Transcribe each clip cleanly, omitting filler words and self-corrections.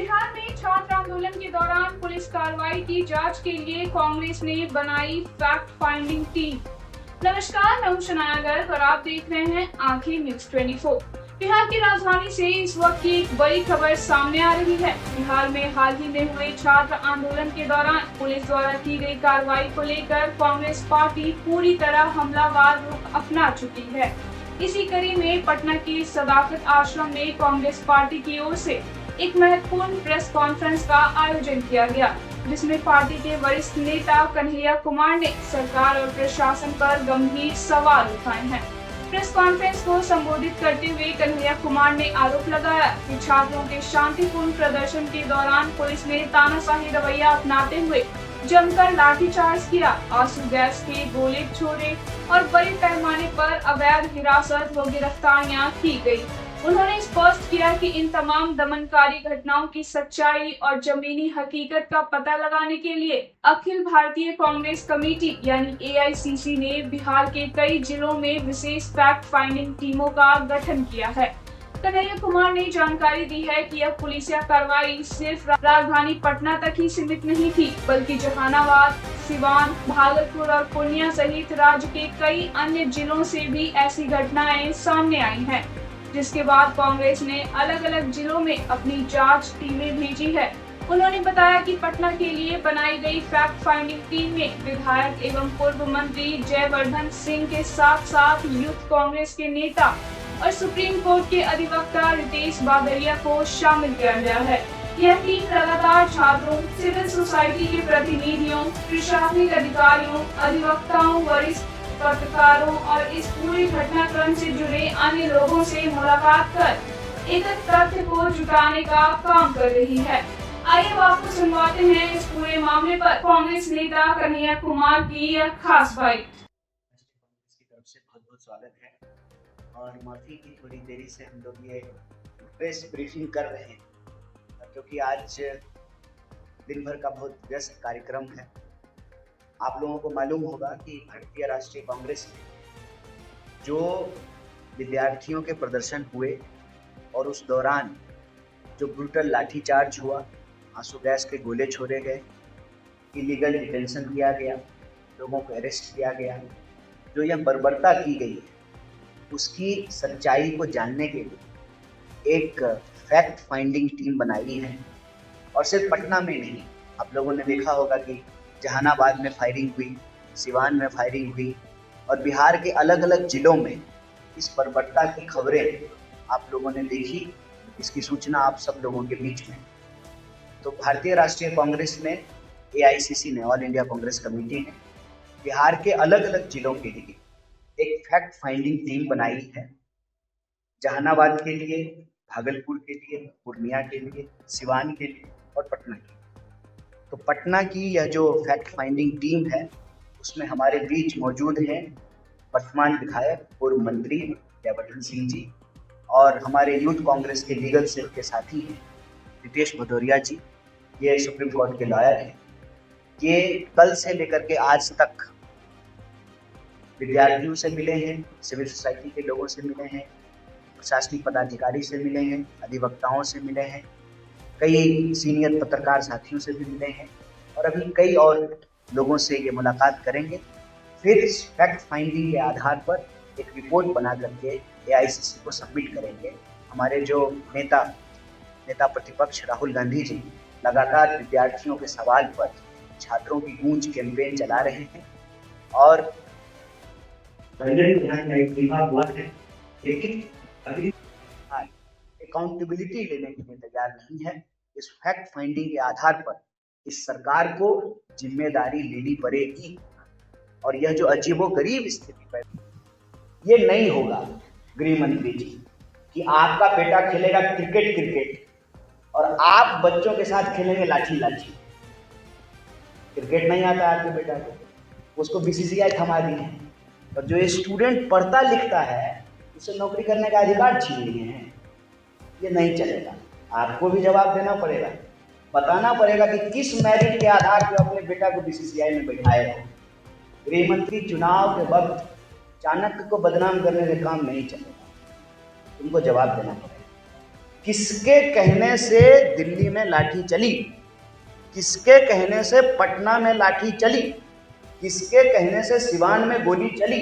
बिहार में छात्र आंदोलन के दौरान पुलिस कार्रवाई की जांच के लिए कांग्रेस ने बनाई फैक्ट फाइंडिंग टीम। नमस्कार, मैं हूं शनाया गर्ग और आप देख रहे हैं आंखें न्यूज 24। बिहार की राजधानी से इस वक्त की एक बड़ी खबर सामने आ रही है। बिहार में हाल ही में हुए छात्र आंदोलन के दौरान पुलिस द्वारा की गई कार्रवाई को लेकर कांग्रेस पार्टी पूरी तरह हमलावर रुख अपना चुकी है। इसी कड़ी में पटना की सदाकत आश्रम में कांग्रेस पार्टी की ओर से एक महत्वपूर्ण प्रेस कॉन्फ्रेंस का आयोजन किया गया, जिसमें पार्टी के वरिष्ठ नेता कन्हैया कुमार ने सरकार और प्रशासन पर गंभीर सवाल उठाए हैं। प्रेस कॉन्फ्रेंस को संबोधित करते हुए कन्हैया कुमार ने आरोप लगाया कि छात्रों के शांतिपूर्ण प्रदर्शन के दौरान पुलिस ने तानाशाही रवैया अपनाते हुए जमकर लाठीचार्ज किया, आंसू गैस के गोले छोड़े और बड़े पैमाने पर अवैध हिरासत व गिरफ्तारियां की गयी। उन्होंने स्पष्ट किया कि इन तमाम दमनकारी घटनाओं की सच्चाई और जमीनी हकीकत का पता लगाने के लिए अखिल भारतीय कांग्रेस कमेटी यानी AICC ने बिहार के कई जिलों में विशेष फैक्ट फाइंडिंग टीमों का गठन किया है। कन्हैया कुमार ने जानकारी दी है कि यह पुलिसिया कार्रवाई सिर्फ राजधानी पटना तक ही सीमित नहीं थी, बल्कि जहानाबाद, सिवान, भागलपुर और पूर्णिया सहित राज्य के कई अन्य जिलों से भी ऐसी घटनाएं सामने आई हैं। जिसके बाद कांग्रेस ने अलग अलग जिलों में अपनी जांच टीमें भेजी है। उन्होंने बताया कि पटना के लिए बनाई गई फैक्ट फाइंडिंग टीम में विधायक एवं पूर्व मंत्री जयवर्धन सिंह के साथ साथ यूथ कांग्रेस के नेता और सुप्रीम कोर्ट के अधिवक्ता रितेश बादलिया को शामिल किया गया है। यह टीम लगातार छात्रों, सिविल सोसाइटी के प्रतिनिधियों, प्रशासनिक अधिकारियों, अधिवक्ताओं, वरिष्ठ पत्रकारों और इस पूरी घटनाक्रम से जुड़े अन्य लोगों से मुलाकात कर एक तथ्य को जुटाने का काम कर रही है। आइए आपको सुनवाते हैं इस पूरे मामले पर कांग्रेस नेता कन्हैया कुमार की यह खास बात। की तरफ से बहुत बहुत स्वागत है और माफी की थोड़ी देरी से हम लोग ये प्रेस ब्रीफिंग कर रहे हैं, क्योंकि आज दिन भर का बहुत व्यस्त कार्यक्रम है। आप लोगों को मालूम होगा कि भारतीय राष्ट्रीय कांग्रेस में जो विद्यार्थियों के प्रदर्शन हुए और उस दौरान जो ब्रूटल लाठीचार्ज हुआ, आंसू गैस के गोले छोड़े गए, इलीगल डिटेंशन किया गया, लोगों को अरेस्ट किया गया, जो यह बर्बरता की गई है, उसकी सच्चाई को जानने के लिए एक फैक्ट फाइंडिंग टीम बनाई है। और सिर्फ पटना में नहीं, आप लोगों ने देखा होगा कि जहानाबाद में फायरिंग हुई, सिवान में फायरिंग हुई और बिहार के अलग अलग जिलों में इस बर्बरता की खबरें आप लोगों ने देखी। इसकी सूचना आप सब लोगों के बीच में। तो भारतीय राष्ट्रीय कांग्रेस ने, AICC ने, ऑल इंडिया कांग्रेस कमेटी ने बिहार के अलग अलग जिलों के लिए एक फैक्ट फाइंडिंग टीम बनाई है। जहानाबाद के लिए, भागलपुर के लिए, पूर्णिया के लिए, सिवान के लिए और पटना के लिए। तो पटना की यह जो फैक्ट फाइंडिंग टीम है, उसमें हमारे बीच मौजूद हैं वर्तमान विधायक, पूर्व मंत्री जयवर्धन सिंह जी और हमारे यूथ कांग्रेस के लीगल सेल के साथी हैं रितेश भदौरिया जी। ये सुप्रीम कोर्ट के लॉयर हैं। ये कल से लेकर के आज तक विद्यार्थियों से मिले हैं, सिविल सोसाइटी के लोगों से मिले हैं, प्रशासनिक पदाधिकारी से मिले हैं, अधिवक्ताओं से मिले हैं, कई सीनियर पत्रकार साथियों से भी मिले हैं और अभी कई और लोगों से ये मुलाकात करेंगे। फिर इस फैक्ट फाइंडिंग के आधार पर एक रिपोर्ट बना करके AICC को सबमिट करेंगे। हमारे जो नेता प्रतिपक्ष राहुल गांधी जी लगातार विद्यार्थियों के सवाल पर छात्रों की गूंज कैंपेन चला रहे हैं और लेकिन अभी अकाउंटेबिलिटी लेने के लिए तैयार नहीं है। इस फैक्ट फाइंडिंग के आधार पर इस सरकार को जिम्मेदारी लेनी पड़ेगी और यह जो अजीबोगरीब स्थिति पर ये नहीं होगा गृह मंत्री जी कि आपका बेटा खेलेगा क्रिकेट और आप बच्चों के साथ खेलेंगे लाठी। क्रिकेट नहीं आता आपके बेटा को, उसको BCCI थमा दी है और जो स्टूडेंट पढ़ता लिखता है उसे नौकरी करने का अधिकार छीन लिए हैं। ये नहीं चलेगा, आपको भी जवाब देना पड़ेगा, बताना पड़ेगा कि किस मेरिट के आधार पर अपने बेटा को BCCI में बैठाए हो। गृह मंत्री चुनाव के वक्त चाणक्य को बदनाम करने से काम नहीं चलेगा, तुमको जवाब देना पड़ेगा। किसके कहने से दिल्ली में लाठी चली, किसके कहने से पटना में लाठी चली, किसके कहने से सिवान में गोली चली,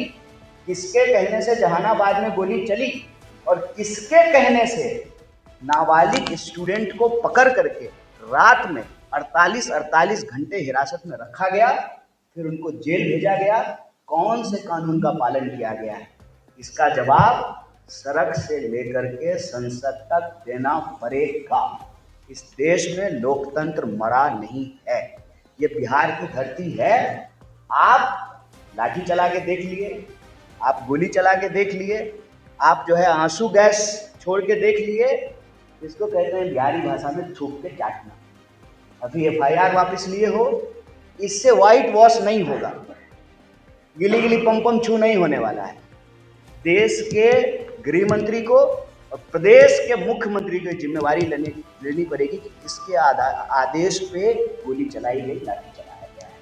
किसके कहने से जहानाबाद में गोली चली, और किसके कहने से नाबालिग स्टूडेंट को पकड़ करके रात में 48 घंटे हिरासत में रखा गया, फिर उनको जेल भेजा गया। कौन से कानून का पालन किया गया है? इसका जवाब सड़क से लेकर के संसद तक देना पड़ेगा। इस देश में लोकतंत्र मरा नहीं है, ये बिहार की धरती है। आप लाठी चला के देख लिए, आप गोली चला के देख लिए, आप जो है आंसू गैस छोड़ के देख लिए, इसको कहते हैं बिहारी भाषा में थूक के चाटना। अभी एफआईआर वापस लिए हो, इससे व्हाइट वॉश नहीं होगा, गिली गिली पम छू नहीं होने वाला है। देश के गृह मंत्री को और प्रदेश के मुख्यमंत्री को जिम्मेवारी लेनी पड़ेगी कि किसके आदेश पे गोली चलाई गई, लाठी चलाया गया है।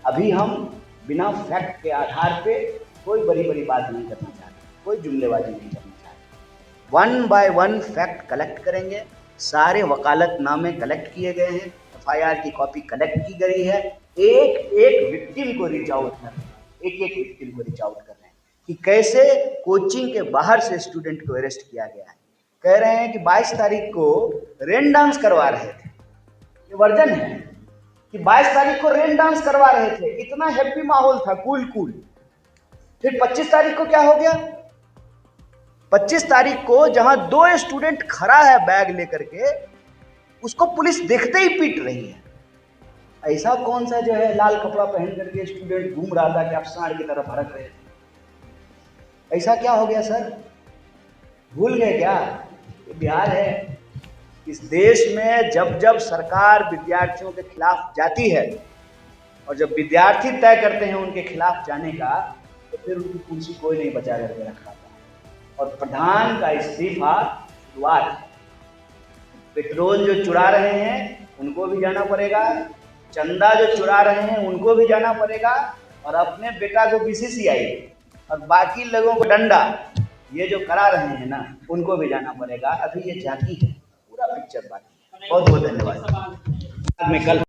अभी हम बिना फैक्ट के आधार पे कोई बड़ी बड़ी बात नहीं करना चाहते, कोई जुमलेबाजी नहीं करना चाहते। 1 बाय 1 फैक्ट कलेक्ट करेंगे। सारे वकालतनामे कलेक्ट किए गए हैं, एफआईआर की कॉपी कलेक्ट की गई है। एक एक विक्टिम को रीच आउट कर रहे हैं, एक एक विक्टिम को रीच आउट कर रहे हैं कि कैसे कोचिंग के बाहर से स्टूडेंट को अरेस्ट किया गया है। कह रहे हैं कि 22 तारीख को रेन डांस करवा रहे थे, ये वर्जन है कि 22 तारीख को रेन डांस करवा रहे थे, इतना हैप्पी माहौल था, कूल। फिर 25 तारीख को क्या हो गया? 25 तारीख को जहां 2 स्टूडेंट खड़ा है बैग लेकर के, उसको पुलिस देखते ही पीट रही है। ऐसा कौन सा जो है लाल कपड़ा पहन करके स्टूडेंट घूम रहा था कि आप सांड की तरफ भड़क रहे थे? ऐसा क्या हो गया सर? भूल गए क्या? ये बिहार है। इस देश में जब जब सरकार विद्यार्थियों के खिलाफ जाती है और जब विद्यार्थी तय करते हैं उनके खिलाफ जाने का, तो फिर उनकी कुर्सी कोई नहीं बचा करके रखा था। और प्रधान का इस्तीफा शुरुआत, पेट्रोल जो चुरा रहे हैं उनको भी जाना पड़ेगा, चंदा जो चुरा रहे हैं उनको भी जाना पड़ेगा, और अपने बेटा को बीसीसीआई और बाकी लोगों को डंडा, ये जो करा रहे हैं ना, उनको भी जाना पड़ेगा। अभी ये झांकी है, पूरा पिक्चर बाकी है। बहुत बहुत धन्यवाद। में कल